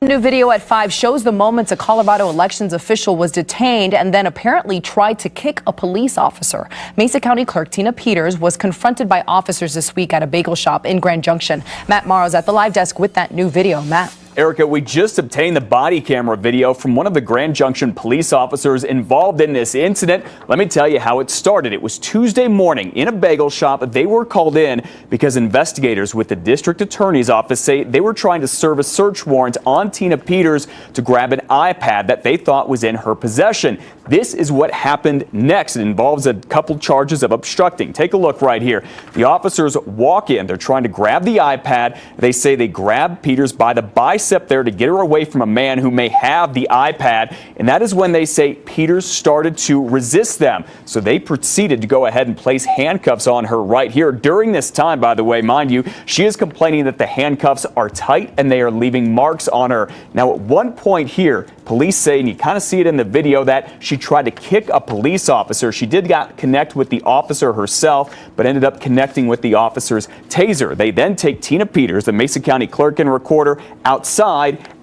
New video at 5 shows the moments a Colorado elections official was detained and then apparently tried to kick a police officer. Mesa County Clerk Tina Peters was confronted by officers this week at a bagel shop in Grand Junction. Matt Morrow's at the live desk with that new video. Matt. Erica, we just obtained the body camera video from one of the Grand Junction police officers involved in this incident. Let me tell you how it started. It was Tuesday morning in a bagel shop. They were called in because investigators with the district attorney's office say they were trying to serve a search warrant on Tina Peters to grab an iPad that they thought was in her possession. This is what happened next. It involves a couple charges of obstructing. Take a look right here. The officers walk in. They're trying to grab the iPad. They say they grabbed Peters by the bicep there to get her away from a man who may have the iPad. And that is when they say Peters started to resist them. So they proceeded to go ahead and place handcuffs on her right here. During this time, by the way, mind you, she is complaining that the handcuffs are tight and they are leaving marks on her. Now, at one point here, police say, and you kind of see it in the video, that she tried to kick a police officer. She did not connect with the officer herself, but ended up connecting with the officer's taser. They then take Tina Peters, the Mesa County clerk and recorder, outside,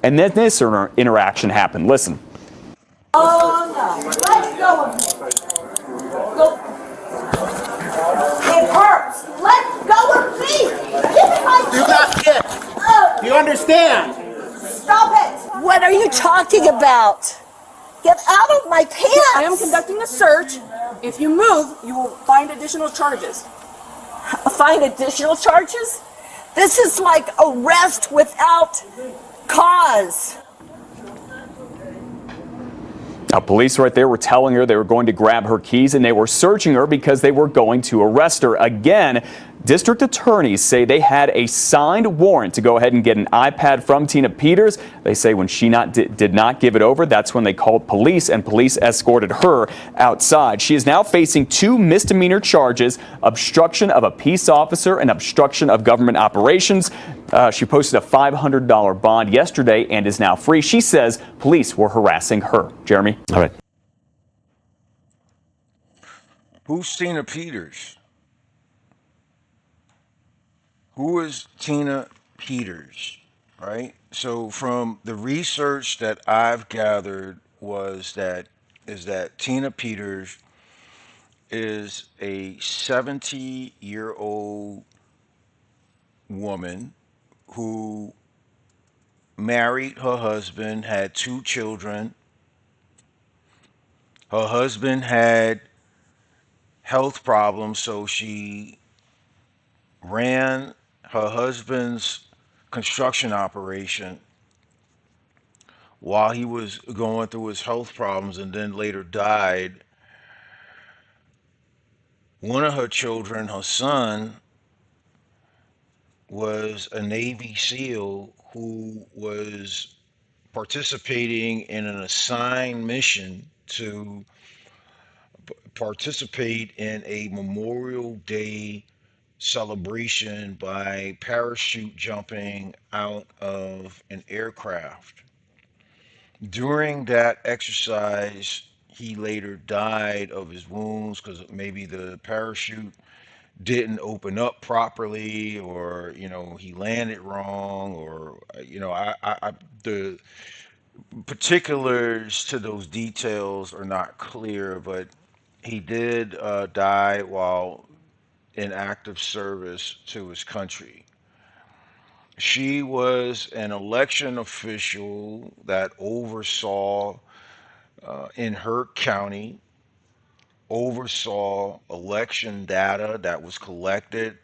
and then this interaction happened. Listen. Oh no, let go of me. Go. It hurts. Let go of me. Give me my You got kicked. Do you understand? Stop it. What are you talking about? Get out of my pants. I am conducting a search. If you move, you will find additional charges. Find additional charges? This is like arrest without cause. Now, police right there were telling her they were going to grab her keys and they were searching her because they were going to arrest her. Again, district attorneys say they had a signed warrant to go ahead and get an iPad from Tina Peters. They say when she did not give it over, that's when they called police, and police escorted her outside. She is now facing 2 misdemeanor charges: obstruction of a peace officer and obstruction of government operations. She posted a $500 bond yesterday and is now free. She says police were harassing her. Jeremy? All right. Who's Tina Peters? Who is Tina Peters, right? So from the research that I've gathered is that Tina Peters is a 70-year-old woman who married her husband, had 2 children. Her husband had health problems, so she ran her husband's construction operation while he was going through his health problems, and then later died. One of her children, her son, was a Navy SEAL who was participating in an assigned mission to participate in a Memorial Day celebration by parachute jumping out of an aircraft. During that exercise, he later died of his wounds because maybe the parachute didn't open up properly, or he landed wrong, or the particulars to those details are not clear, but he did die while in active service to his country. She was an election official that oversaw in her county, oversaw election data that was collected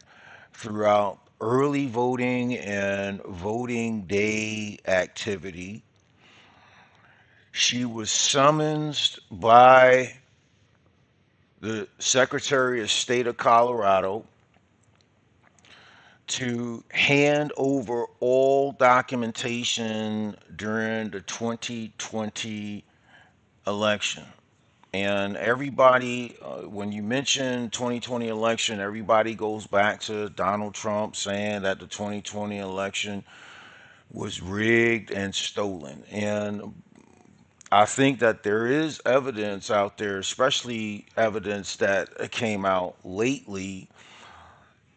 throughout early voting and voting day activity. She was summoned by the Secretary of State of Colorado to hand over all documentation during the 2020 election. And everybody, when you mention 2020 election, everybody goes back to Donald Trump saying that the 2020 election was rigged and stolen. And I think that there is evidence out there, especially evidence that came out lately,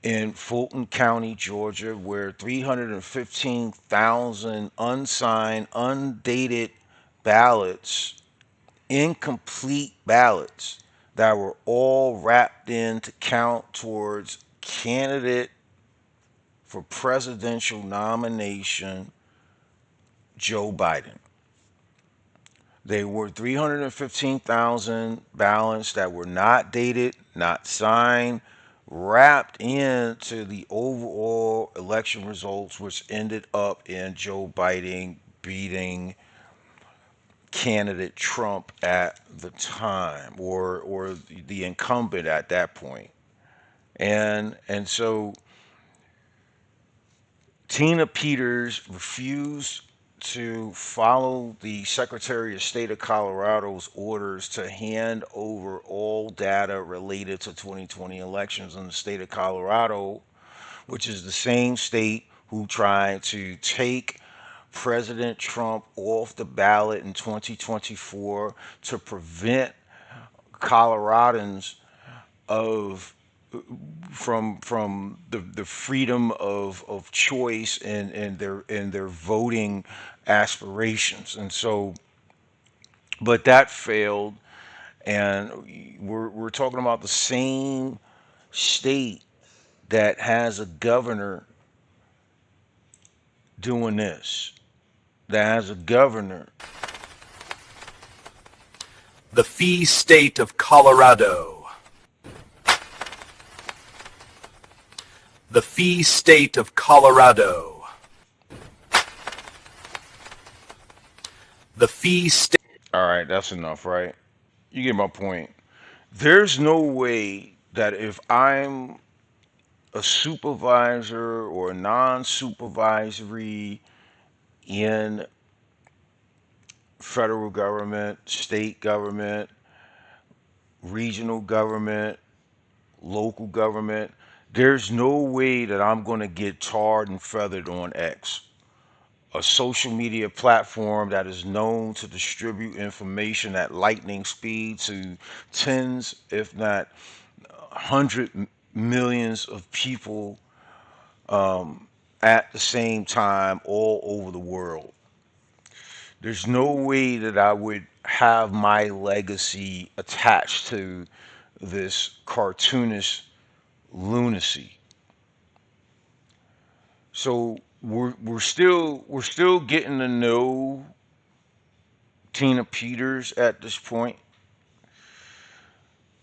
in Fulton County, Georgia, where 315,000 unsigned, undated ballots, incomplete ballots that were all wrapped in to count towards candidate for presidential nomination Joe Biden. They were 315,000 ballots that were not dated, not signed, wrapped into the overall election results, which ended up in Joe Biden beating candidate Trump at the time, or the incumbent at that point. And so Tina Peters refused to follow the Secretary of State of Colorado's orders to hand over all data related to 2020 elections in the state of Colorado, which is the same state who tried to take President Trump off the ballot in 2024 to prevent Coloradans of from the freedom of choice and their voting aspirations. And so, but that failed, and we're talking about the same state that has a governor doing this, that has a governor. The Free State of Colorado. The Free State of Colorado. The Free State. All right, that's enough, right? You get my point. There's no way that if I'm a supervisor or a non-supervisory in federal government, state government, regional government, local government, there's no way that I'm going to get tarred and feathered on X, a social media platform that is known to distribute information at lightning speed to tens, if not 100 millions of people at the same time all over the world. There's no way that I would have my legacy attached to this cartoonish lunacy. So we're still getting to know Tina Peters at this point.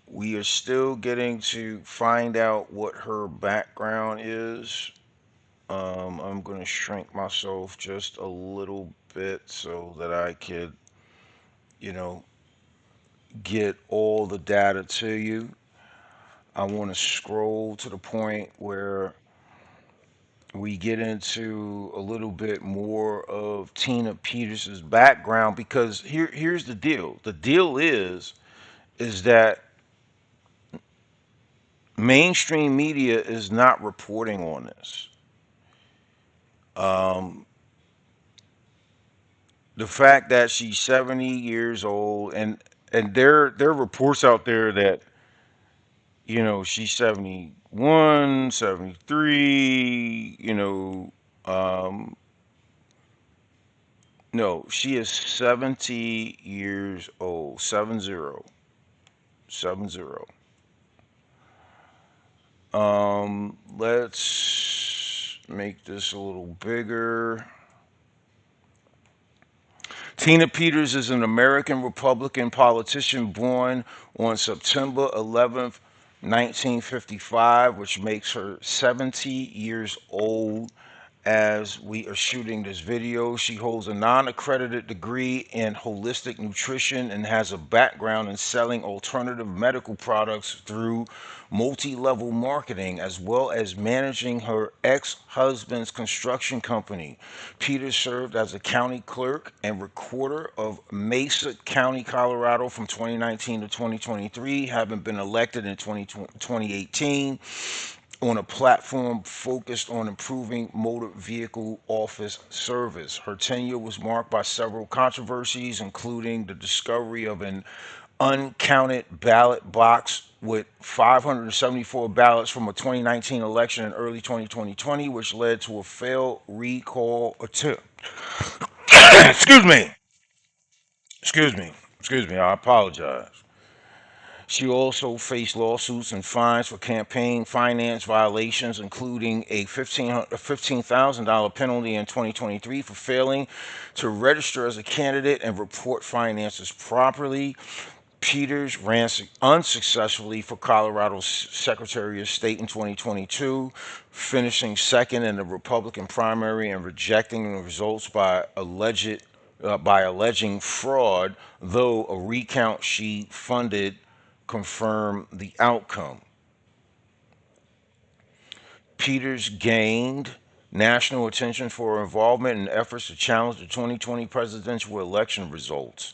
We are still getting to find out what her background is. I'm going to shrink myself just a little bit so that I could, get all the data to you. I want to scroll to the point where we get into a little bit more of Tina Peters' background, because here's the deal. The deal is that mainstream media is not reporting on this. The fact that she's 70 years old, and there are reports out there that she's 71, 73, no, she is 70 years old, 70, 70. Let's make this a little bigger. Tina Peters is an American Republican politician born on September 11th, 1955, which makes her 70 years old as we are shooting this video. She holds a non-accredited degree in holistic nutrition and has a background in selling alternative medical products through multi-level marketing, as well as managing her ex-husband's construction company. Peters served as a county clerk and recorder of Mesa County, Colorado from 2019 to 2023, having been elected in 2018 on a platform focused on improving motor vehicle office service. Her tenure was marked by several controversies, including the discovery of an uncounted ballot box with 574 ballots from a 2019 election in early 2020, which led to a failed recall attempt. Excuse me. Excuse me. Excuse me. I apologize. She also faced lawsuits and fines for campaign finance violations, including a $15,000 penalty in 2023 for failing to register as a candidate and report finances properly. Peters ran unsuccessfully for Colorado's Secretary of State in 2022, finishing second in the Republican primary and rejecting the results by alleging fraud, though a recount she funded confirmed the outcome. Peters gained national attention for her involvement in efforts to challenge the 2020 presidential election results.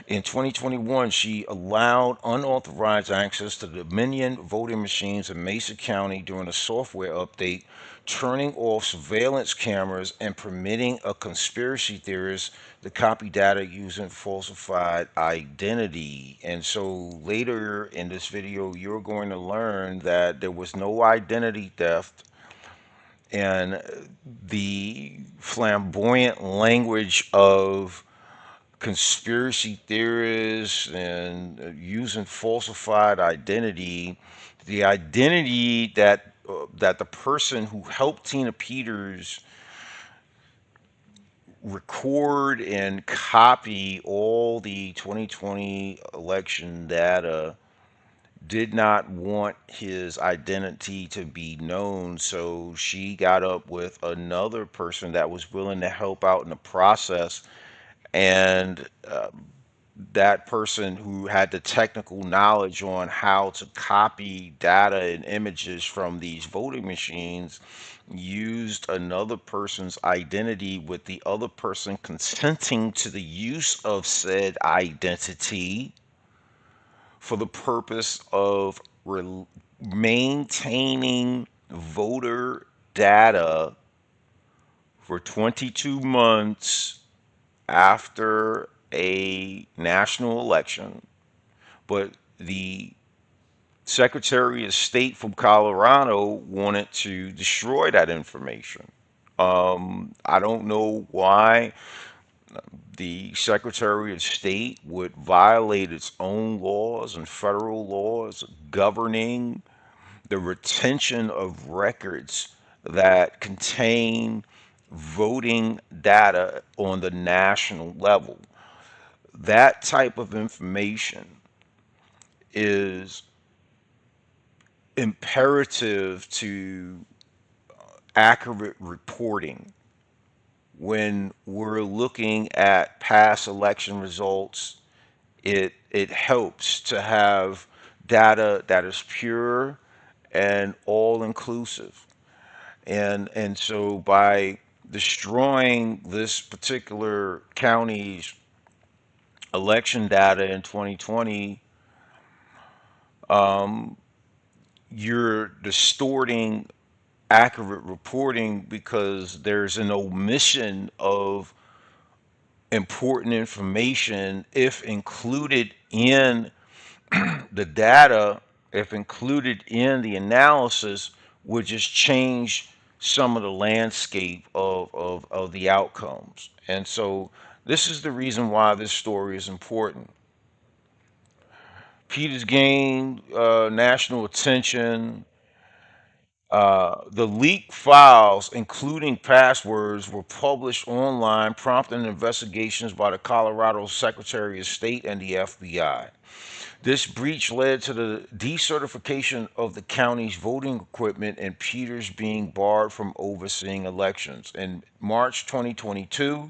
In 2021, she allowed unauthorized access to Dominion voting machines in Mesa County during a software update, turning off surveillance cameras and permitting a conspiracy theorist to copy data using falsified identity. And so later in this video, you're going to learn that there was no identity theft, and the flamboyant language of conspiracy theorists and using falsified identity, the identity that the person who helped Tina Peters record and copy all the 2020 election data did not want his identity to be known, so she got up with another person that was willing to help out in the process, and that person who had the technical knowledge on how to copy data and images from these voting machines used another person's identity with the other person consenting to the use of said identity for the purpose of maintaining voter data for 22 months after a national election. But the Secretary of State from Colorado wanted to destroy that information. I don't know why the Secretary of State would violate its own laws and federal laws governing the retention of records that contain voting data on the national level. That type of information is imperative to accurate reporting when we're looking at past election results. It helps to have data that is pure and all inclusive. And so by destroying this particular county's election data in 2020, you're distorting accurate reporting because there's an omission of important information. If included in the data, if included in the analysis, would just change some of the landscape of the outcomes. And so this is the reason why this story is important. Peters gained national attention. The leaked files, including passwords, were published online, prompting investigations by the Colorado Secretary of State and the FBI. This breach led to the decertification of the county's voting equipment and Peters being barred from overseeing elections. In March 2022,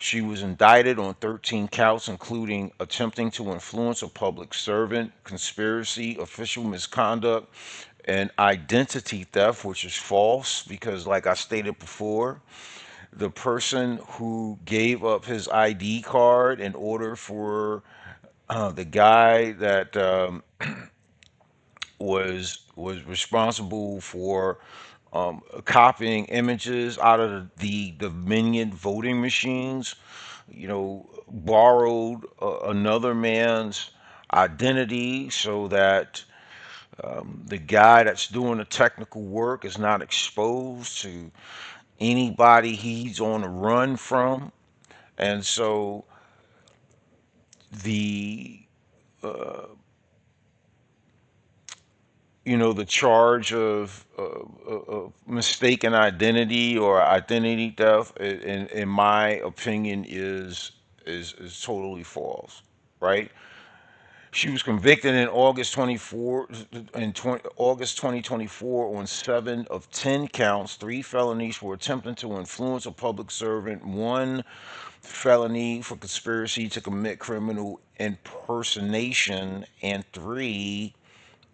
she was indicted on 13 counts, including attempting to influence a public servant, conspiracy, official misconduct, and identity theft, which is false because, like I stated before, the person who gave up his ID card in order for the guy that was responsible for copying images out of the Dominion voting machines, borrowed another man's identity so that the guy that's doing the technical work is not exposed to anybody he's on the run from. And so the the charge of mistaken identity or identity theft, in my opinion, is totally false, right? She was convicted in August 2024 on 7 of 10 counts, 3 felonies for attempting to influence a public servant, 1 felony for conspiracy to commit criminal impersonation, and 3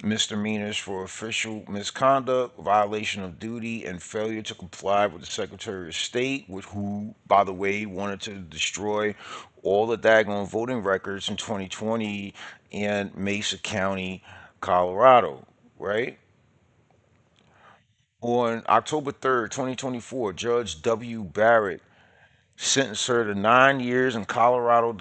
misdemeanors for official misconduct, violation of duty, and failure to comply with the Secretary of State, who, by the way, wanted to destroy all the daggone voting records in 2020 in Mesa County, Colorado, right? On October 3rd, 2024, Judge W. Barrett sentenced her to 9 years in Colorado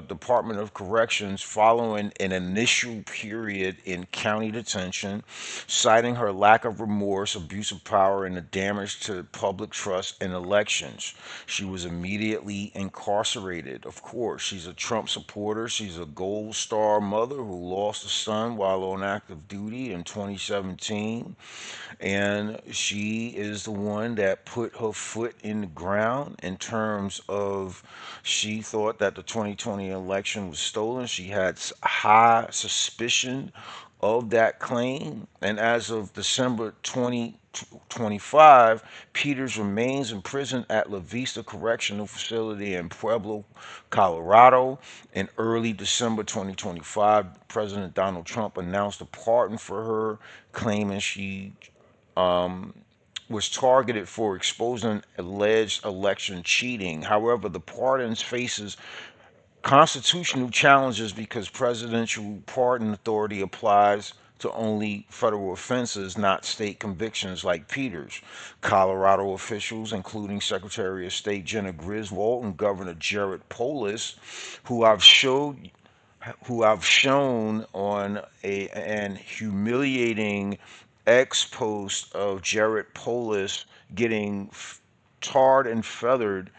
Department of Corrections following an initial period in county detention, citing her lack of remorse, abuse of power, and the damage to public trust in elections. She was immediately incarcerated. Of course, she's a Trump supporter. She's a Gold Star mother who lost a son while on active duty in 2017, and she is the one that put her foot in the ground in terms of she thought that the 2020 election was stolen. She had high suspicion of that claim, and as of December 2025, Peters remains in prison at La Vista Correctional Facility in Pueblo, Colorado. In early December 2025, President Donald Trump announced a pardon for her, claiming she was targeted for exposing alleged election cheating. However, the pardon faces constitutional challenges because presidential pardon authority applies to only federal offenses, not state convictions like Peters. Colorado officials, including Secretary of State Jenna Griswold and Governor Jared Polis, who I've showed who I've shown on an humiliating ex post of Jared Polis getting tarred and feathered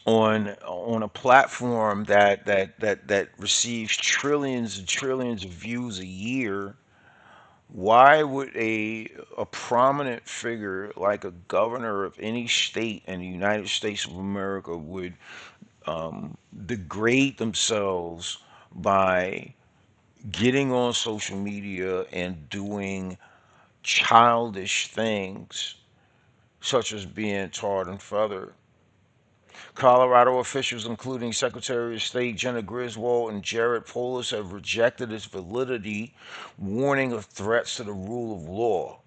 on a platform that receives trillions and trillions of views a year. Why would a prominent figure like a governor of any state in the United States of America would degrade themselves by getting on social media and doing childish things such as being tarred and feathered? Colorado officials, including Secretary of State Jenna Griswold and Jared Polis, have rejected its validity, warning of threats to the rule of law.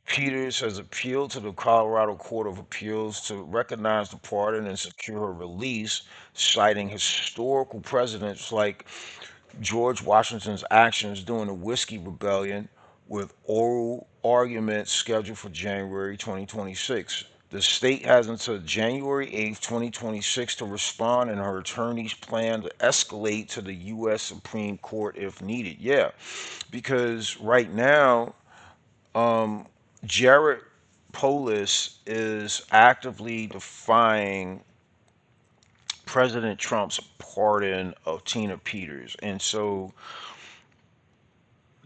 Peters has appealed to the Colorado Court of Appeals to recognize the pardon and secure her release, citing historical precedents like George Washington's actions during the Whiskey Rebellion, with oral arguments scheduled for January 2026. The state has until January 8th, 2026 to respond, and her attorneys plan to escalate to the U.S. Supreme Court if needed. Yeah, because right now, Jared Polis is actively defying President Trump's pardon of Tina Peters. And so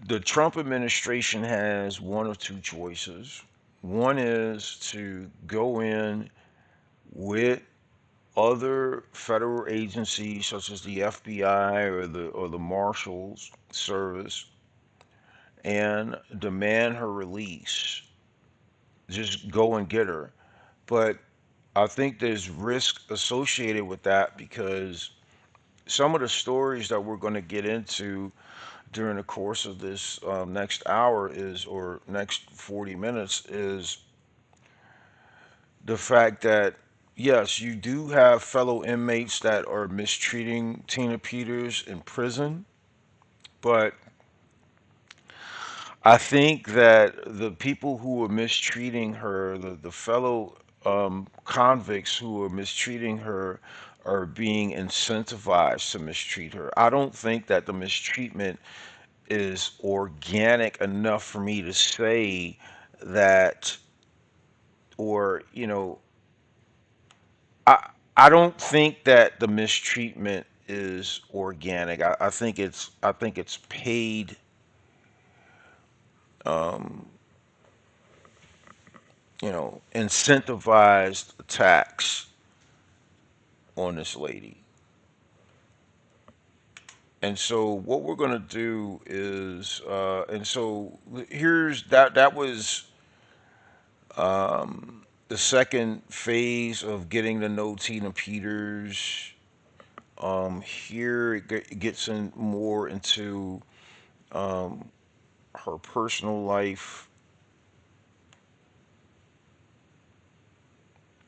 the Trump administration has one of two choices. One is to go in with other federal agencies such as the FBI or the Marshals Service and demand her release. Just go and get her. But I think there's risk associated with that because some of the stories that we're going to get into during the course of this next hour or next 40 minutes, is the fact that, yes, you do have fellow inmates that are mistreating Tina Peters in prison, but I think that the people who are mistreating her, the fellow convicts who are mistreating her are being incentivized to mistreat her. I don't think that the mistreatment is organic enough for me to say that, or, I I don't think that the mistreatment is organic. I think it's paid, um, incentivized attacks on this lady. And so what we're gonna do is, and so here's that was the second phase of getting to know Tina Peters. Here it gets in more into um, her personal life,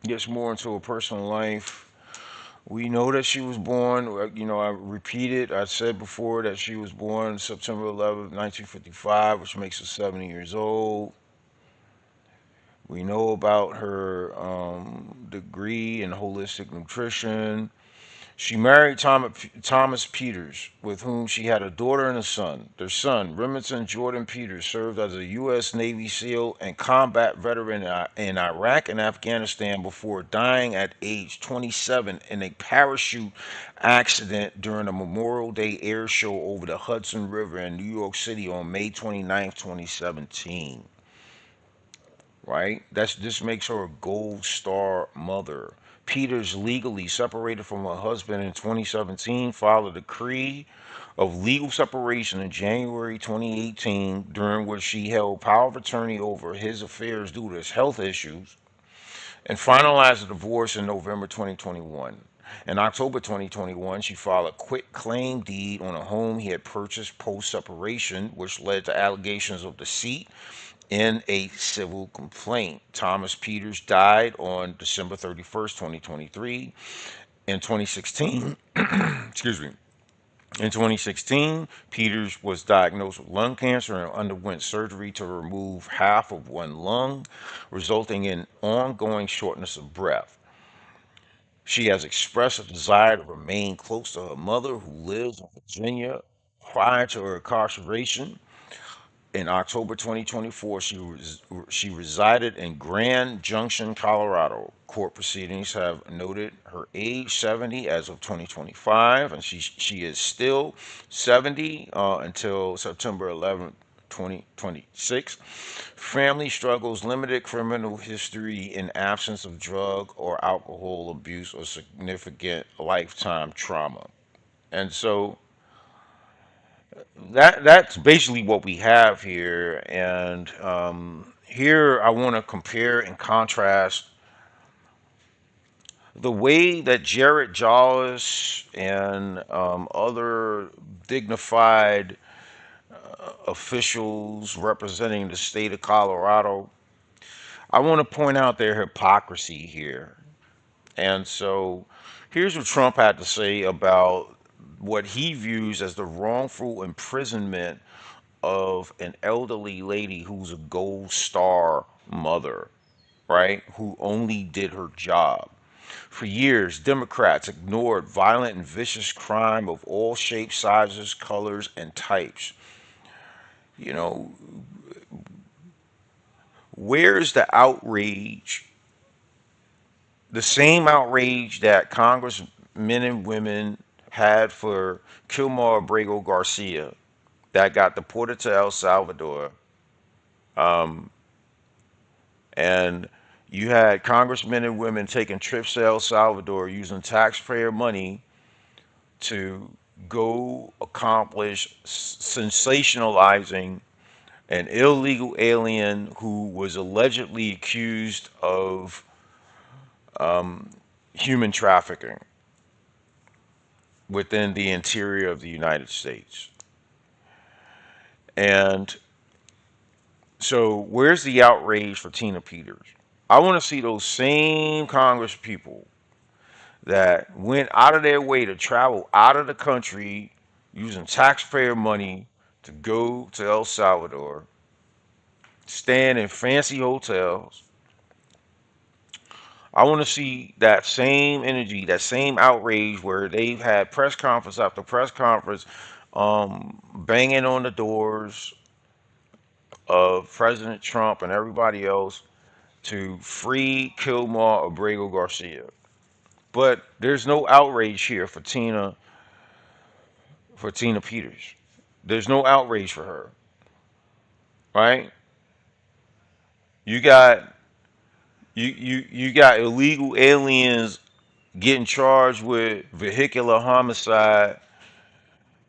gets more into her personal life. We know that she was born, I repeated, I said before that she was born September 11th, 1955, which makes her 70 years old. We know about her degree in holistic nutrition. She married Thomas Peters, with whom she had a daughter and a son. Their son, Remington Jordan Peters, served as a U.S. Navy SEAL and combat veteran in Iraq and Afghanistan before dying at age 27 in a parachute accident during a Memorial Day air show over the Hudson River in New York City on May 29th, 2017. Right? This makes her a gold star mother. Peters legally separated from her husband in 2017, filed a decree of legal separation in January 2018, during which she held power of attorney over his affairs due to his health issues, and finalized a divorce in November 2021. In October 2021, she filed a quit claim deed on a home he had purchased post separation, which led to allegations of deceit in a civil complaint. Thomas Peters died on December 31st, 2023. In 2016, excuse me, in 2016, Peters was diagnosed with lung cancer and underwent surgery to remove half of one lung, resulting in ongoing shortness of breath. She has expressed a desire to remain close to her mother, who lives in Virginia. Prior to her incarceration, in October 2024, she resided in Grand Junction, Colorado. Court proceedings have noted her age 70 as of 2025, and she is still 70 until September 11th, 2026. Family struggles, limited criminal history, and absence of drug or alcohol abuse or significant lifetime trauma. And so that's basically what we have here. And here I want to compare and contrast the way that Jared Jollis and other dignified officials representing the state of Colorado. I want to point out their hypocrisy here. And so here's what Trump had to say about what he views as the wrongful imprisonment of an elderly lady who's a gold star mother, right? Who only did her job. For years, Democrats ignored violent and vicious crime of all shapes, sizes, colors, and types. You know, where's the outrage? The same outrage that congressmen and women had for Kilmar Abrego Garcia, that got deported to El Salvador. Um, and you had congressmen and women taking trips to El Salvador using taxpayer money to go accomplish sensationalizing an illegal alien who was allegedly accused of um, human trafficking within the interior of the United States. And so, where's the outrage for Tina Peters? I want to see those same Congress people that went out of their way to travel out of the country using taxpayer money to go to El Salvador, staying in fancy hotels, I want to see that same energy, that same outrage where they've had press conference after press conference, banging on the doors of President Trump and everybody else to free Kilmar Abrego Garcia. But there's no outrage here for Tina Peters. There's no outrage for her, right? You got you got illegal aliens getting charged with vehicular homicide,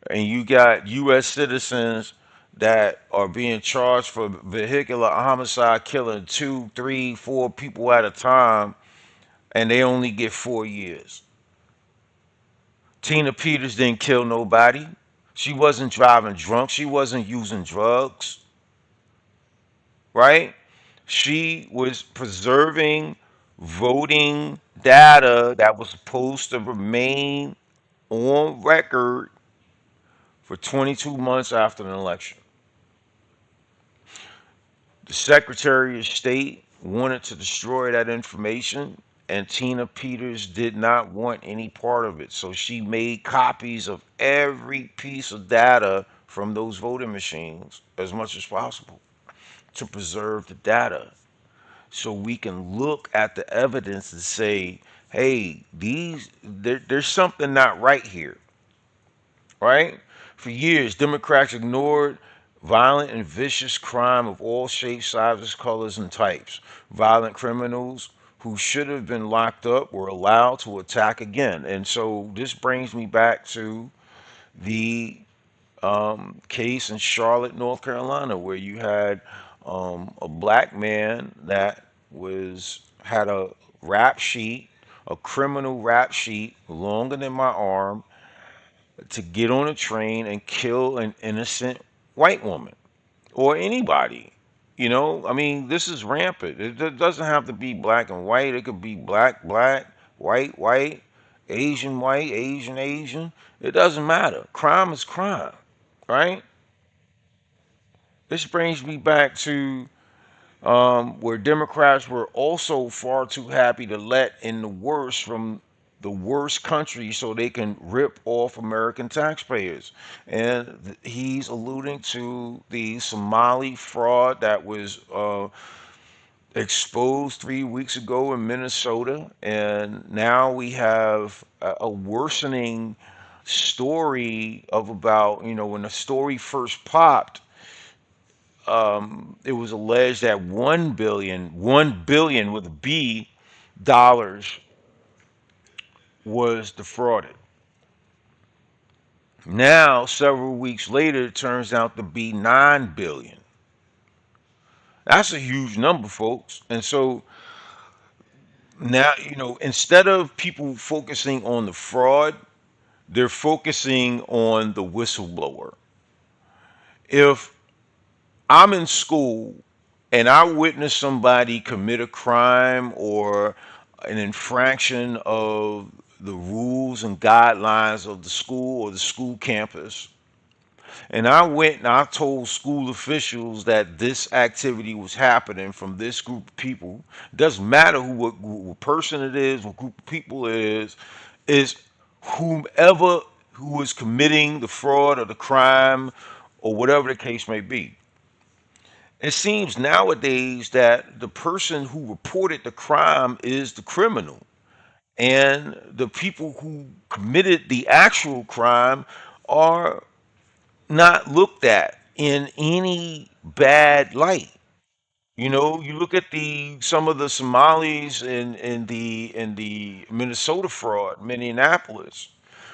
and you got U.S. citizens that are being charged for vehicular homicide, killing two, three, four people at a time, and they only get 4 years. Tina Peters didn't kill nobody. She wasn't driving drunk. She wasn't using drugs, right? She was preserving voting data that was supposed to remain on record for 22 months after an election. The Secretary of State wanted to destroy that information, and Tina Peters did not want any part of it. So she made copies of every piece of data from those voting machines as much as possible to preserve the data so we can look at the evidence and say, hey, there's something not right here, right? For years, Democrats ignored violent and vicious crime of all shapes, sizes, colors, and types. Violent criminals who should have been locked up were allowed to attack again. And so this brings me back to the case in Charlotte, North Carolina, where you had a black man that was had a rap sheet, a criminal rap sheet longer than my arm, to get on a train and kill an innocent white woman or anybody. I mean, this is rampant. It doesn't have to be black and white. It could be black, black, white, Asian, white, Asian, Asian. It doesn't matter. Crime is crime, right? This brings me back to where Democrats were also far too happy to let in the worst from the worst country so they can rip off American taxpayers. And he's alluding to the Somali fraud that was exposed 3 weeks ago in Minnesota. And now we have a worsening story of about, when the story first popped, it was alleged that 1 billion with a B dollars was defrauded. Now, several weeks later, it turns out to be 9 billion. That's a huge number, folks. And so now, instead of people focusing on the fraud, they're focusing on the whistleblower. If I'm in school and I witness somebody commit a crime or an infraction of the rules and guidelines of the school or the school campus, and I went and I told school officials that this activity was happening from this group of people, doesn't matter what person it is, what group of people it is whomever who is committing the fraud or the crime or whatever the case may be. It seems nowadays that the person who reported the crime is the criminal, and the people who committed the actual crime are not looked at in any bad light. You look at the some of the Somalis in the Minnesota fraud, Minneapolis,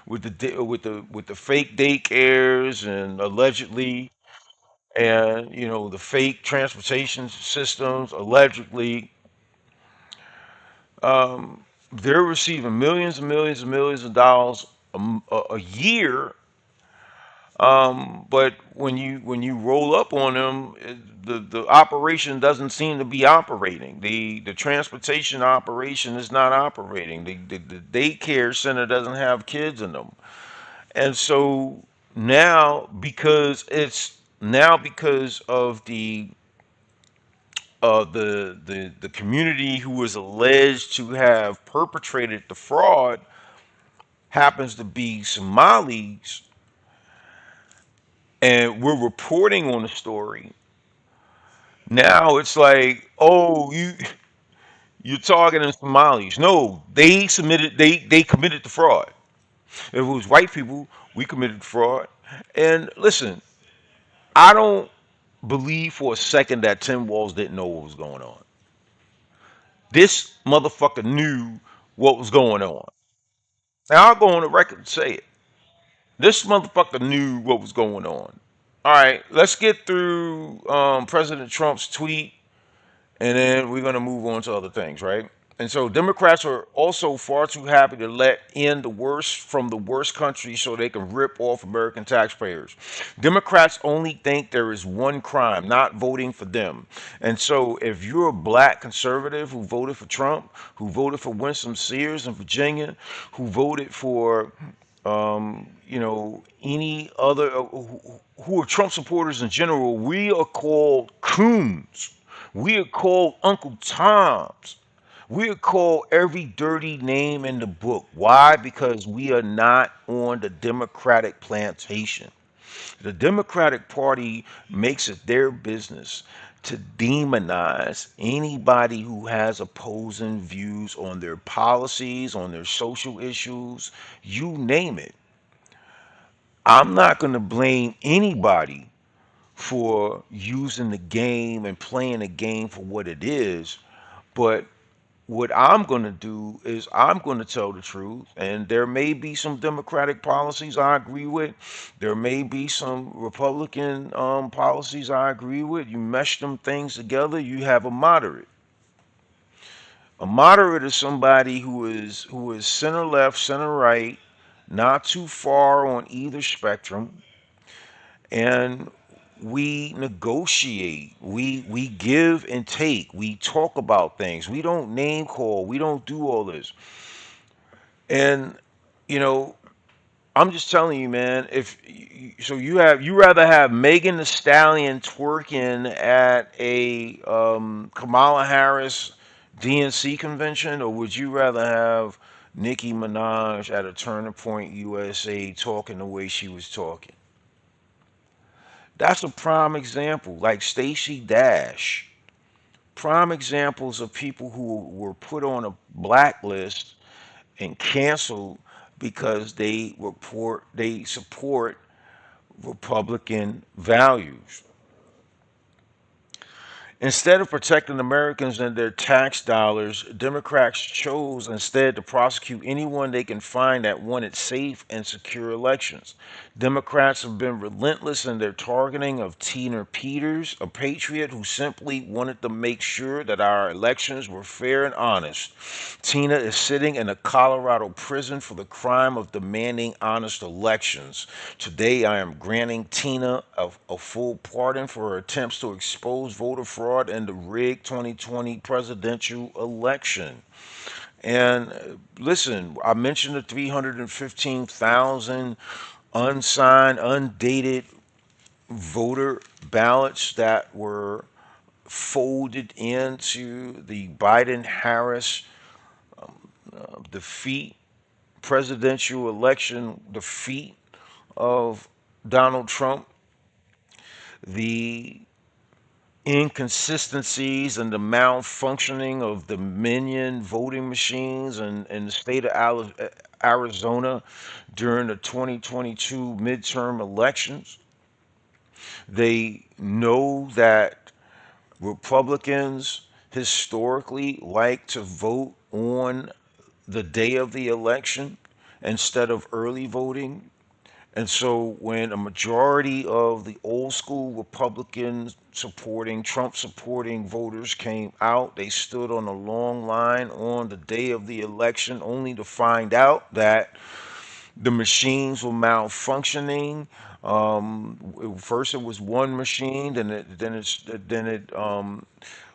with the fake daycares and allegedly, and the fake transportation systems allegedly. They're receiving millions and millions and millions of dollars a year. But when you roll up on them, the operation doesn't seem to be operating. The transportation operation is not operating. The daycare center doesn't have kids in them. And so now, because of the the community who is alleged to have perpetrated the fraud happens to be Somalis, and we're reporting on the story. Now it's like, oh, you're targeting Somalis. No, they committed the fraud. If it was white people, we committed fraud. And listen, I don't believe for a second that Tim Walz didn't know what was going on. This motherfucker knew what was going on. Now I'll go on the record and say it. This motherfucker knew what was going on. All right, let's get through President Trump's tweet, and then we're going to move on to other things, right? And so Democrats are also far too happy to let in the worst from the worst country so they can rip off American taxpayers. Democrats only think there is one crime, not voting for them. And so if you're a black conservative who voted for Trump, who voted for Winston Sears in Virginia, who voted for any other who are Trump supporters in general, we are called coons. We are called Uncle Toms. We are called every dirty name in the book. Why? Because we are not on the Democratic plantation. The Democratic Party makes it their business to demonize anybody who has opposing views on their policies, on their social issues, you name it. I'm not going to blame anybody for using the game and playing the game for what it is, but what I'm going to do is I'm going to tell the truth. And there may be some Democratic policies I agree with. There may be some Republican policies I agree with. You mesh them things together, you have a moderate. A moderate is somebody who is center left, center right, not too far on either spectrum, and we negotiate, we give and take, we talk about things, we don't name call, we don't do all this. And you know I'm just telling you, man, if so you rather have Megan the Stallion twerking at a Kamala Harris DNC convention, or would you rather have Nicki Minaj at a Turning Point USA talking the way she was talking? That's a prime example. Like Stacey Dash, prime examples of people who were put on a blacklist and canceled because they support Republican values. Instead of protecting Americans and their tax dollars, Democrats chose instead to prosecute anyone they can find that wanted safe and secure elections. Democrats have been relentless in their targeting of Tina Peters, a patriot who simply wanted to make sure that our elections were fair and honest. Tina is sitting in a Colorado prison for the crime of demanding honest elections. Today, I am granting Tina a full pardon for her attempts to expose voter fraud in the rigged 2020 presidential election. And listen, I mentioned the 315,000 unsigned, undated voter ballots that were folded into the Biden Harris defeat, presidential election defeat of Donald Trump. The inconsistencies and the malfunctioning of the Dominion voting machines in the state of Arizona during the 2022 midterm elections. They know that Republicans historically like to vote on the day of the election instead of early voting. And so when a majority of the old school Republicans supporting, Trump supporting voters came out, they stood on a long line on the day of the election only to find out that the machines were malfunctioning. First it was one machine, then it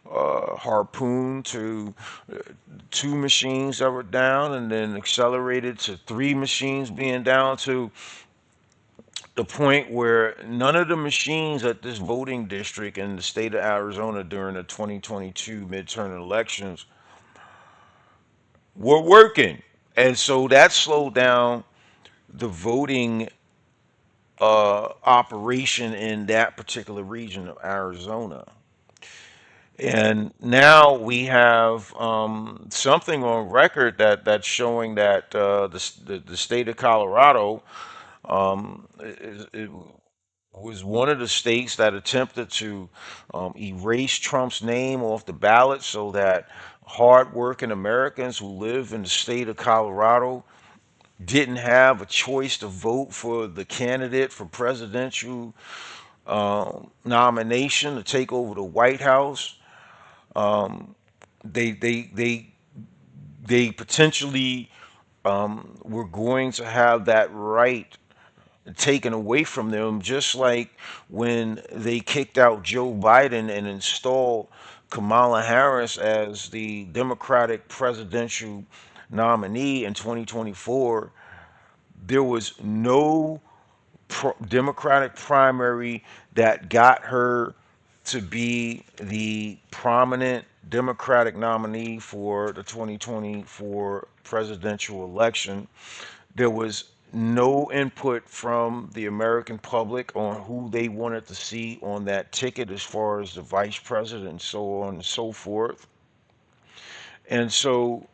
harpooned to two machines that were down, and then accelerated to three machines being down to the point where none of the machines at this voting district in the state of Arizona during the 2022 midterm elections were working. And so that slowed down the voting operation in that particular region of Arizona. And now we have something on record that's showing that the state of Colorado it was one of the states that attempted to erase Trump's name off the ballot so that hardworking Americans who live in the state of Colorado didn't have a choice to vote for the candidate for presidential nomination to take over the White House. They they they they potentially were going to have that right taken away from them, just like when they kicked out Joe Biden and installed Kamala Harris as the Democratic presidential nominee in 2024. There was no Democratic primary that got her to be the prominent Democratic nominee for the 2024 presidential election. There was no input from the American public on who they wanted to see on that ticket as far as the vice president and so on and so forth. And so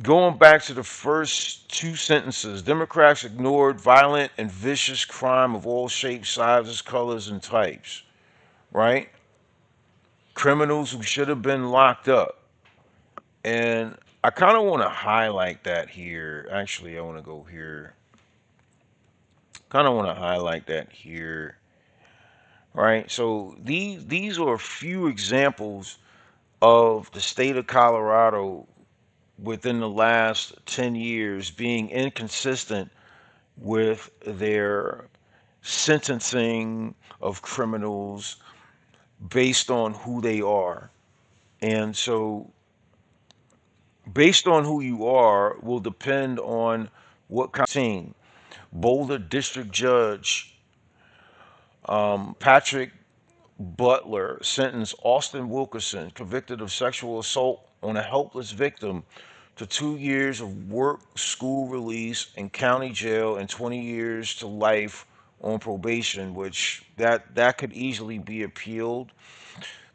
going back to the first two sentences, Democrats ignored violent and vicious crime of all shapes, sizes, colors, and types, right? Criminals who should have been locked up. And I kind of want to highlight that here. Actually, I want to go here. Kind of want to highlight that here, right? So these are a few examples of the state of Colorado within the last 10 years being inconsistent with their sentencing of criminals based on who they are. And so, based on who you are, will depend on what kind of scene. Boulder District Judge Patrick Butler sentenced Austin Wilkerson, convicted of sexual assault on a helpless victim, to 2 years of work school release in county jail and 20 years to life on probation, which that could easily be appealed.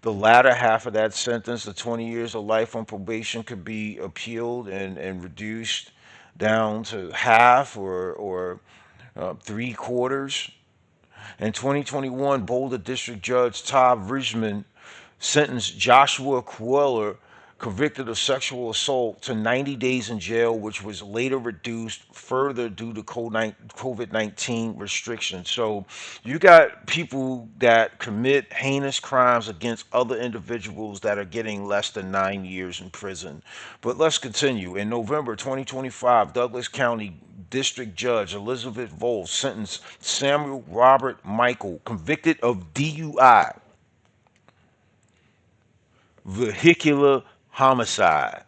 The latter half of that sentence, the 20 years of life on probation, could be appealed and reduced down to half or three quarters. In 2021, Boulder District Judge Todd Ridgman sentenced Joshua Queller, convicted of sexual assault, to 90 days in jail, which was later reduced further due to COVID-19 restrictions. So you got people that commit heinous crimes against other individuals that are getting less than 9 years in prison. But let's continue. In November 2025, Douglas County District Judge Elizabeth Volz sentenced Samuel Robert Michael, convicted of DUI, vehicular homicide,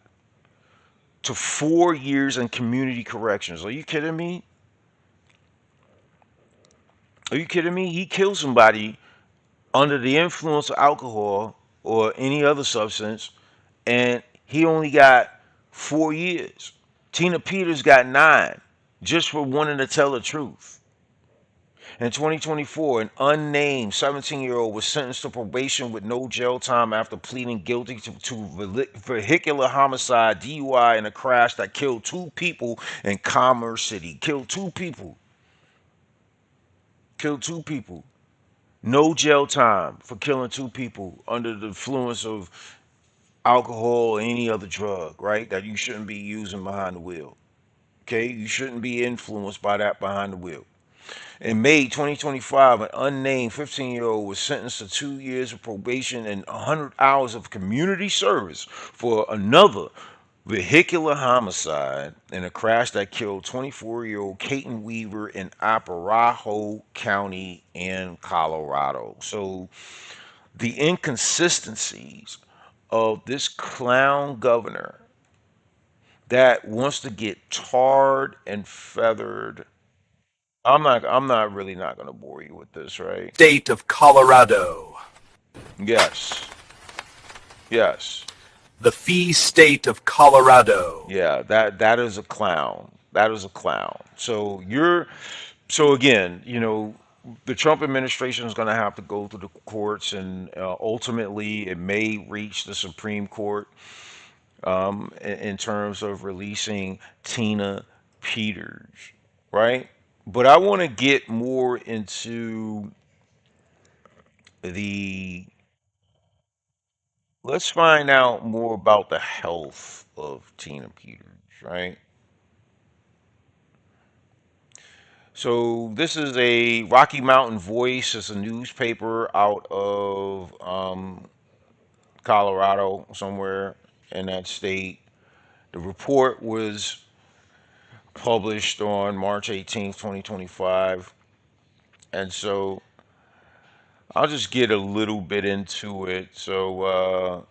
to 4 years in community corrections. Are you kidding me? Are you kidding me? He killed somebody under the influence of alcohol or any other substance, and he only got 4 years. Tina Peters got 9 just for wanting to tell the truth. In 2024, an unnamed 17-year-old was sentenced to probation with no jail time after pleading guilty to vehicular homicide, DUI, in a crash that killed 2 people in Commerce City. Killed 2 people. Killed 2 people. No jail time for killing 2 people under the influence of alcohol or any other drug, right? That you shouldn't be using behind the wheel. Okay? You shouldn't be influenced by that behind the wheel. In May 2025, an unnamed 15-year-old was sentenced to 2 years of probation and 100 hours of community service for another vehicular homicide in a crash that killed 24-year-old Caton Weaver in Arapahoe County in Colorado. So the inconsistencies of this clown governor that wants to get tarred and feathered I'm not really not gonna bore you with this, right? State of Colorado. Yes. Yes. The Fee State of Colorado. Yeah, that is a clown. That is a clown. So again, the Trump administration is going to have to go through the courts, and ultimately, it may reach the Supreme Court in terms of releasing Tina Peters, right? But I want to get more into the. Let's find out more about the health of Tina Peters, right? So this is a Rocky Mountain Voice. It's a newspaper out of Colorado, somewhere in that state. The report was published on March 18th, 2025. And so I'll just get a little bit into it. So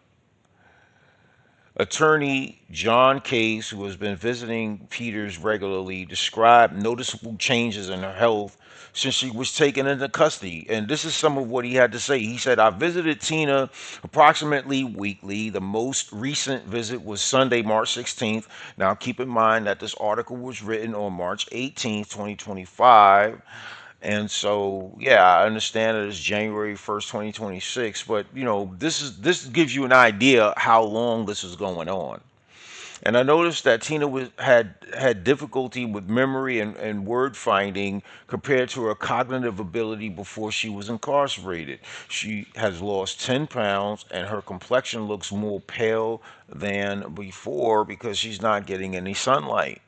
attorney John Case, who has been visiting Peters regularly, described noticeable changes in her health since she was taken into custody. And this is some of what he had to say. He said, I visited Tina approximately weekly. The most recent visit was Sunday, March 16th. Now, keep in mind that this article was written on March 18th, 2025. And so, yeah, I understand that it's January 1st, 2026, but this gives you an idea how long this is going on. And I noticed that Tina had difficulty with memory and word finding compared to her cognitive ability before she was incarcerated. She has lost 10 pounds and her complexion looks more pale than before because she's not getting any sunlight.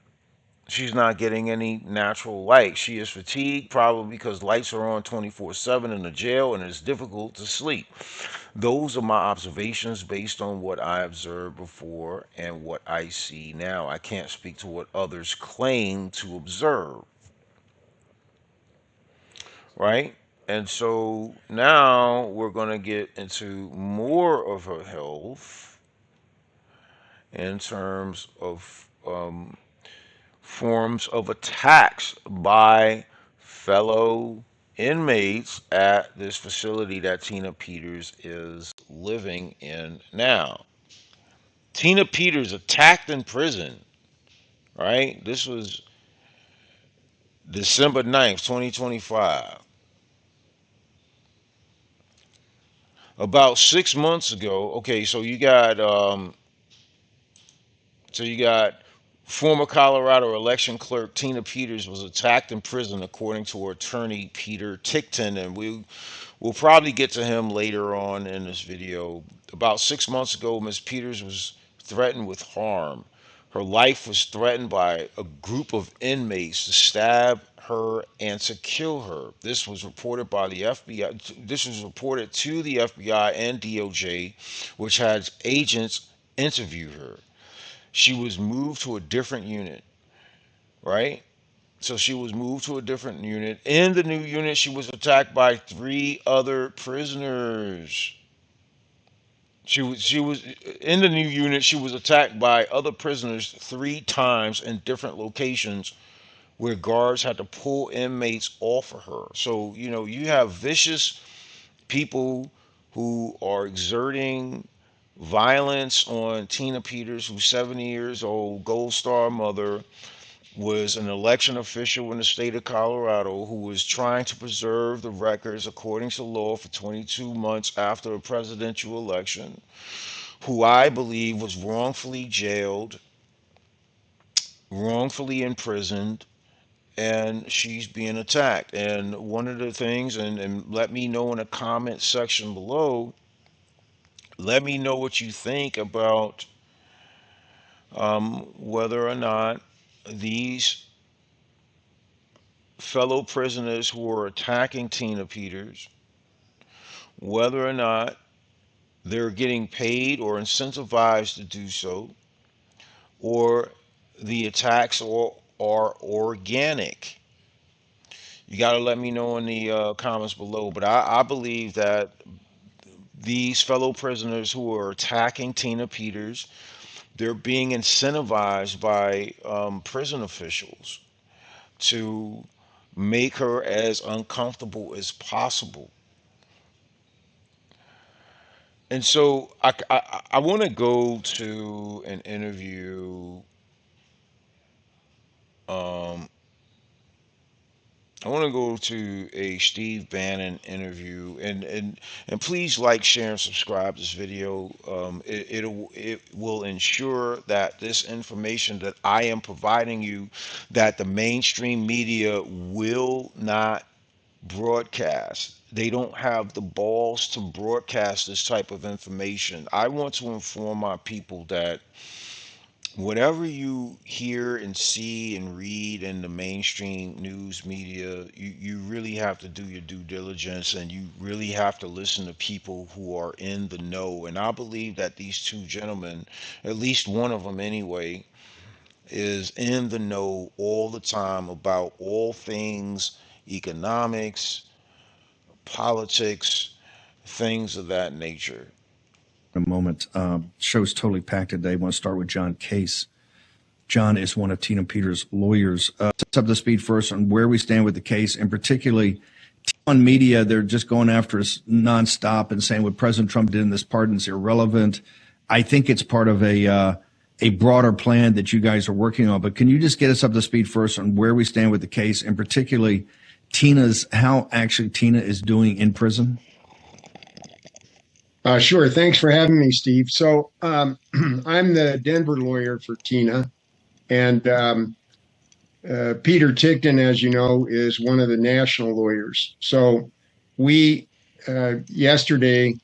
She's not getting any natural light. She is fatigued, probably because lights are on 24/7 in the jail and it's difficult to sleep. Those are my observations based on what I observed before and what I see now. I can't speak to what others claim to observe, right? And so now we're going to get into more of her health in terms of forms of attacks by fellow inmates at this facility that Tina Peters is living in now. Tina Peters attacked in prison, right? This was December 9th, 2025. About 6 months ago, okay, so you got former Colorado election clerk Tina Peters was attacked in prison, according to her attorney Peter Tickton, and we'll probably get to him later on in this video. About 6 months ago, Ms. Peters was threatened with harm. Her life was threatened by a group of inmates to stab her and to kill her. This was reported by the FBI. This was reported to the FBI and DOJ, which had agents interview her. She was moved to a different unit, right? So she was moved to a different unit. In the new unit, she was attacked by three other prisoners. She was in the new unit. She was attacked by other prisoners 3 times in different locations where guards had to pull inmates off of her. So you have vicious people who are exerting violence on Tina Peters, who's 70 years old, Gold Star mother, was an election official in the state of Colorado who was trying to preserve the records according to law for 22 months after a presidential election, who I believe was wrongfully jailed, wrongfully imprisoned, and she's being attacked. And one of the things, and let me know in the comment section below, let me know what you think about whether or not these fellow prisoners who are attacking Tina Peters, whether or not they're getting paid or incentivized to do so, or the attacks are organic. You got to let me know in the comments below. But I believe that these fellow prisoners who are attacking Tina Peters, they're being incentivized by prison officials to make her as uncomfortable as possible. And so I want to go to an interview. Um, I want to go to a Steve Bannon interview, and please like, share, and subscribe this video. It will ensure that this information that I am providing you, that the mainstream media will not broadcast. They don't have the balls to broadcast this type of information. I want to inform my people that whatever you hear and see and read in the mainstream news media, you really have to do your due diligence, and you really have to listen to people who are in the know. And I believe that these two gentlemen, at least one of them anyway, is in the know all the time about all things economics, politics, things of that nature. In a moment. Show's totally packed today. I want to start with John Case. John is one of Tina Peters' lawyers. Us up to speed first on where we stand with the case, and particularly on media, they're just going after us nonstop and saying what President Trump did in this pardon is irrelevant. I think it's part of a broader plan that you guys are working on. But can you just get us up to speed first on where we stand with the case, and particularly how actually Tina is doing in prison? Sure. Thanks for having me, Steve. So I'm the Denver lawyer for Tina, and Peter Ticktin, as you know, is one of the national lawyers. So we yesterday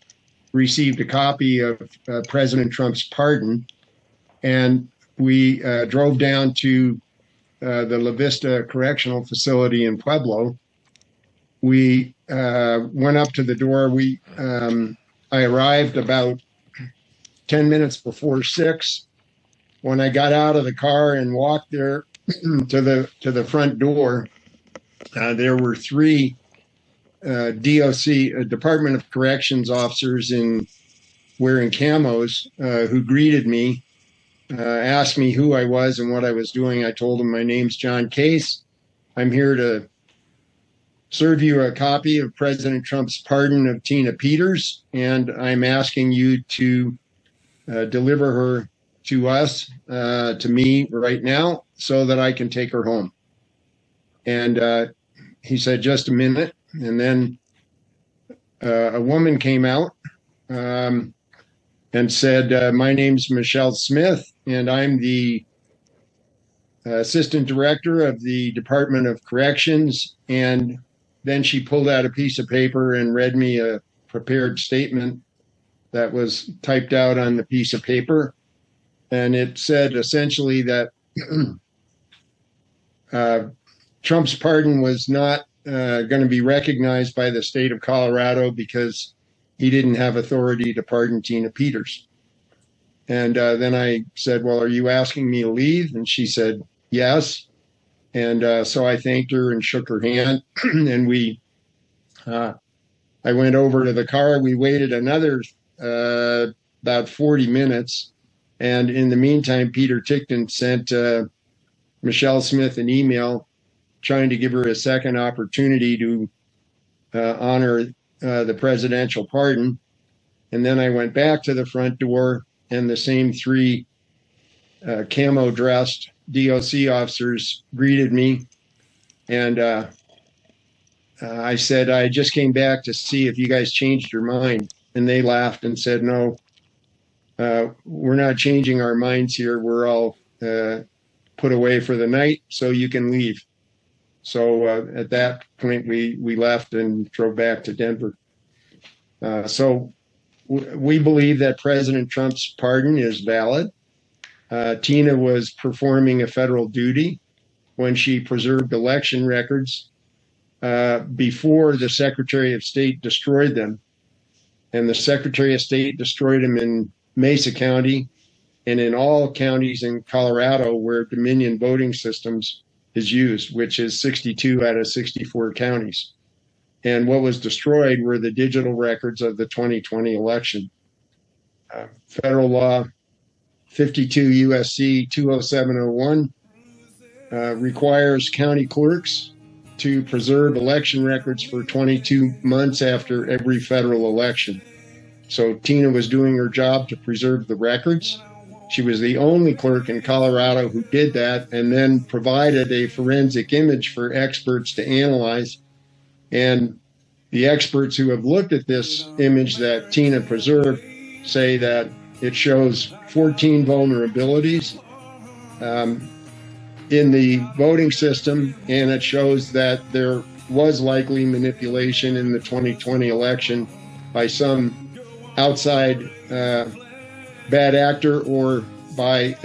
received a copy of President Trump's pardon, and we drove down to the La Vista Correctional Facility in Pueblo. We went up to the door. I arrived about 10 minutes before 6. When I got out of the car and walked there to the front door, there were 3 DOC, Department of Corrections officers wearing camos who greeted me, asked me who I was and what I was doing. I told them my name's John Case. I'm here to serve you a copy of President Trump's pardon of Tina Peters, and I'm asking you to deliver her to us, to me right now, so that I can take her home. And he said, just a minute. And then a woman came out and said, my name's Michelle Smith, and I'm the assistant director of the Department of Corrections. And then she pulled out a piece of paper and read me a prepared statement that was typed out on the piece of paper. And it said essentially that Trump's pardon was not going to be recognized by the state of Colorado because he didn't have authority to pardon Tina Peters. And then I said, well, are you asking me to leave? And she said, yes. And so I thanked her and shook her hand, and I went over to the car. We waited another about 40 minutes. And in the meantime, Peter Ticktin sent Michelle Smith an email trying to give her a second opportunity to honor the presidential pardon. And then I went back to the front door, and the same 3 camo-dressed DOC officers greeted me, and I said, I just came back to see if you guys changed your mind. And they laughed and said, no, we're not changing our minds here. We're all put away for the night, so you can leave. So at that point, we left and drove back to Denver. So we believe that President Trump's pardon is valid. Tina was performing a federal duty when she preserved election records before the Secretary of State destroyed them. And the Secretary of State destroyed them in Mesa County and in all counties in Colorado where Dominion voting systems is used, which is 62 out of 64 counties. And what was destroyed were the digital records of the 2020 election. Federal law 52 USC 20701 requires county clerks to preserve election records for 22 months after every federal election. So Tina was doing her job to preserve the records. She was the only clerk in Colorado who did that, and then provided a forensic image for experts to analyze. And the experts who have looked at this image that Tina preserved say that it shows 14 vulnerabilities in the voting system, and it shows that there was likely manipulation in the 2020 election by some outside bad actor or by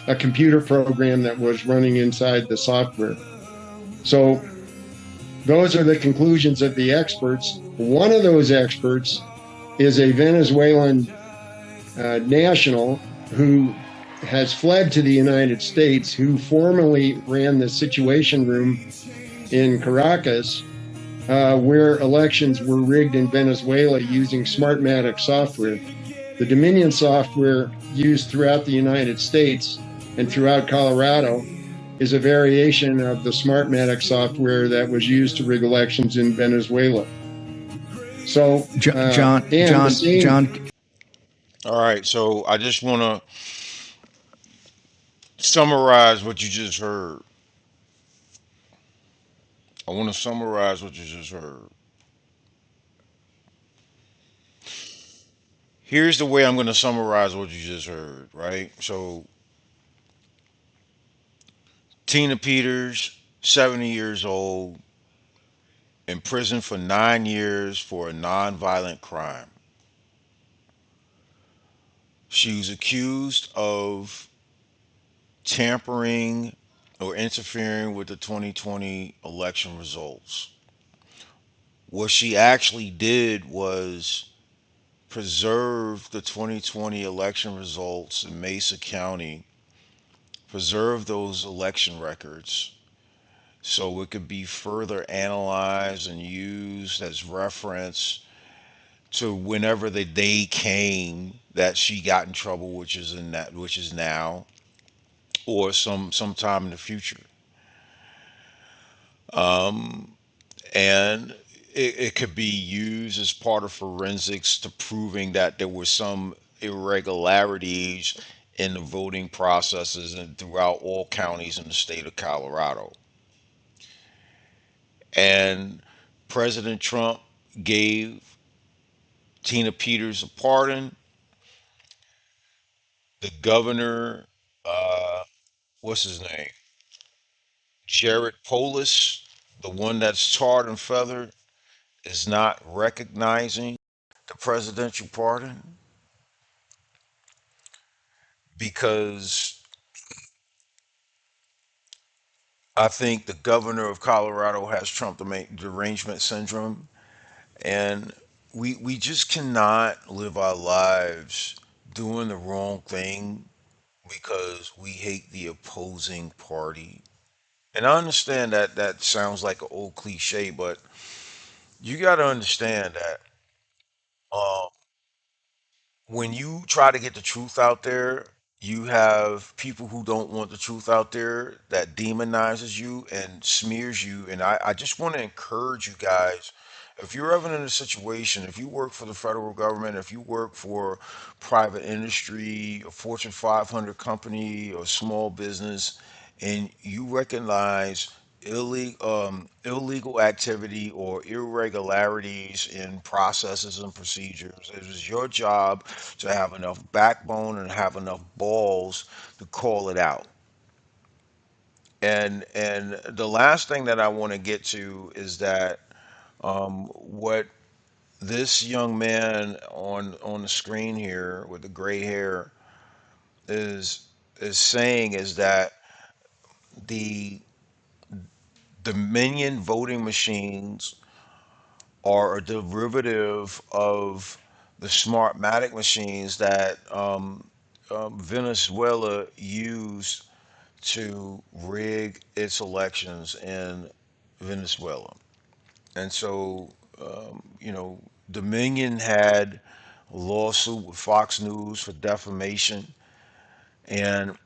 a computer program that was running inside the software. So those are the conclusions of the experts. One of those experts is a Venezuelan national who has fled to the United States, who formerly ran the Situation Room in Caracas, where elections were rigged in Venezuela using Smartmatic software. The Dominion software used throughout the United States and throughout Colorado is a variation of the Smartmatic software that was used to rig elections in Venezuela. So, John. All right, so I just want to summarize what you just heard. I want to summarize what you just heard. Here's the way I'm going to summarize what you just heard, right? So, Tina Peters, 70 years old, in prison for 9 years for a nonviolent crime. She was accused of tampering or interfering with the 2020 election results. What she actually did was preserve the 2020 election results in Mesa County, preserve those election records so it could be further analyzed and used as reference to whenever the day came that she got in trouble, which is now, or sometime in the future. And it could be used as part of forensics to proving that there were some irregularities in the voting processes and throughout all counties in the state of Colorado. And President Trump gave Tina Peters a pardon. The governor, what's his name? Jared Polis, the one that's tarred and feathered, is not recognizing the presidential pardon because I think the governor of Colorado has Trump derangement syndrome, and we just cannot live our lives doing the wrong thing because we hate the opposing party. And I understand that that sounds like an old cliche, but you got to understand that um, when you try to get the truth out there, you have people who don't want the truth out there that demonizes you and smears you. And I just want to encourage you guys, if you're ever in a situation, if you work for the federal government, if you work for private industry, a Fortune 500 company, or small business, and you recognize illegal activity or irregularities in processes and procedures, it is your job to have enough backbone and have enough balls to call it out. And the last thing that I want to get to is that what this young man on the screen here with the gray hair is is saying is that the Dominion voting machines are a derivative of the Smartmatic machines that Venezuela used to rig its elections in Venezuela. And so, Dominion had a lawsuit with Fox News for defamation, and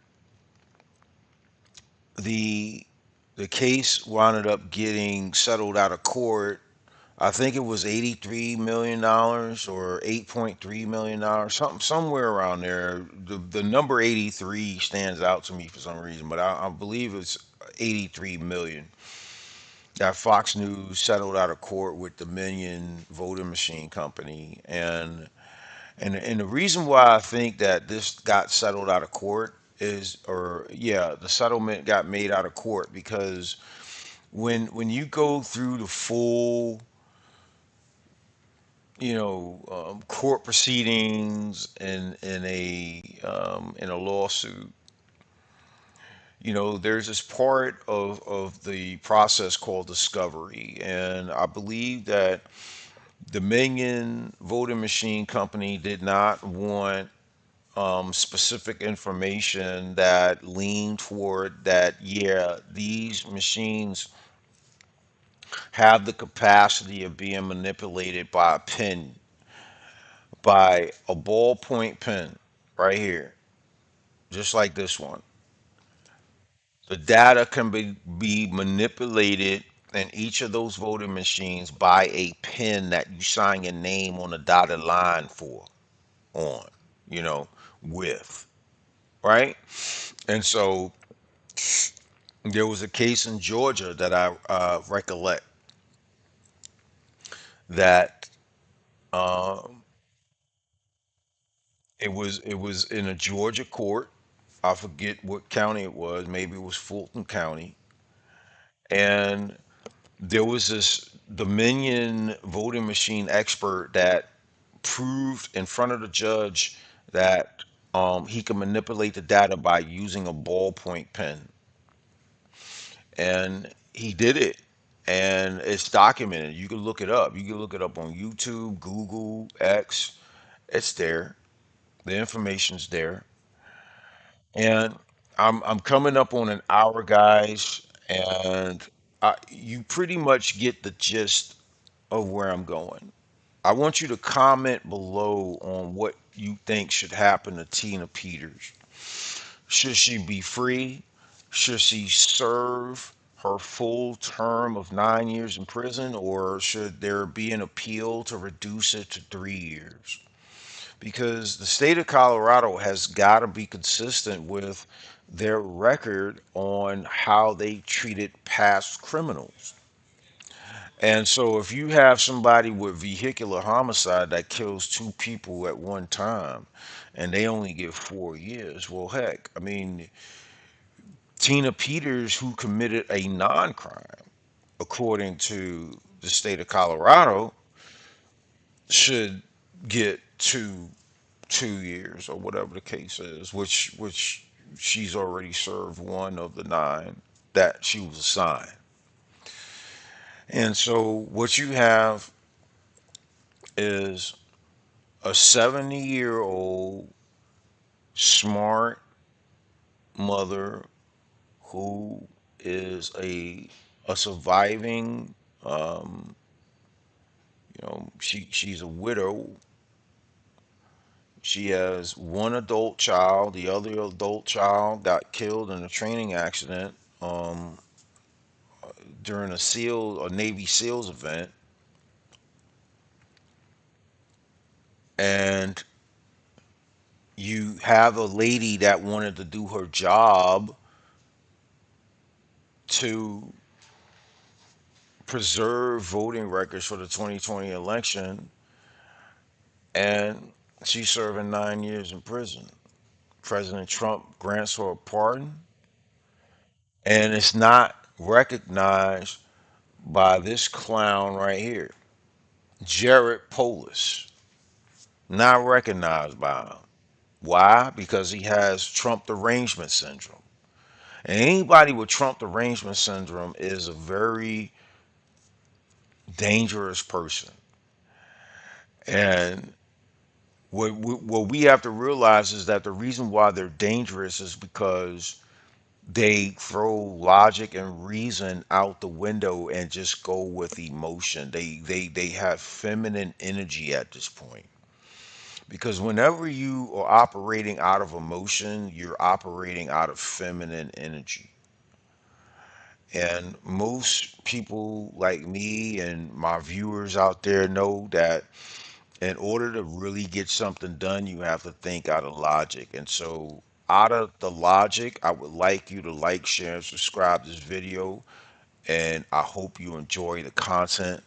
the the case wound up getting settled out of court. I think it was $83 million or $8.3 million, something somewhere around there. The number 83 stands out to me for some reason, but I believe it's 83 million that Fox News settled out of court with Dominion Voting Machine Company. And the reason why I think that this got settled out of court is, or yeah, the settlement got made out of court because when you go through the full, court proceedings in a lawsuit, there's this part of the process called discovery, and I believe that Dominion Voting Machine Company did not want specific information that leaned toward that, yeah, these machines have the capacity of being manipulated by a pen, by a ballpoint pen right here, just like this one. The data can be manipulated in each of those voting machines by a pen that you sign your name on a dotted line for, on, you know, with, right? And so there was a case in Georgia that I recollect that um, it was in a Georgia court. I forget what county it was. Maybe it was Fulton County. And there was this Dominion voting machine expert that proved in front of the judge that he could manipulate the data by using a ballpoint pen. And he did it. And it's documented. You can look it up. You can look it up on YouTube, Google, X. It's there. The information's there. And I'm coming up on an hour, guys, and you pretty much get the gist of where I'm going. I want you to comment below on what you think should happen to Tina Peters. Should she be free? Should she serve her full term of 9 years in prison, or should there be an appeal to reduce it to 3 years? Because the state of Colorado has got to be consistent with their record on how they treated past criminals. And so if you have somebody with vehicular homicide that kills two people at one time and they only get 4 years, well, heck, I mean, Tina Peters, who committed a non-crime, according to the state of Colorado, should get two years or whatever the case is, which she's already served one of the nine that she was assigned. And so what you have is a 70-year-old smart mother who is a surviving, she's a widow. She has one adult child. The other adult child got killed in a training accident during a Navy SEALs event. And you have a lady that wanted to do her job to preserve voting records for the 2020 election, and she's serving 9 years in prison. President Trump grants her a pardon, and it's not recognized by this clown right here, Jared Polis. Not recognized by him. Why? Because he has Trump derangement syndrome. And anybody with Trump derangement syndrome is a very dangerous person. And what we have to realize is that the reason why they're dangerous is because they throw logic and reason out the window and just go with emotion. They have feminine energy at this point. Because whenever you are operating out of emotion, you're operating out of feminine energy. And most people like me and my viewers out there know that in order to really get something done, you have to think out of logic. And so, out of the logic, I would like you to like, share, and subscribe this video. And I hope you enjoy the content.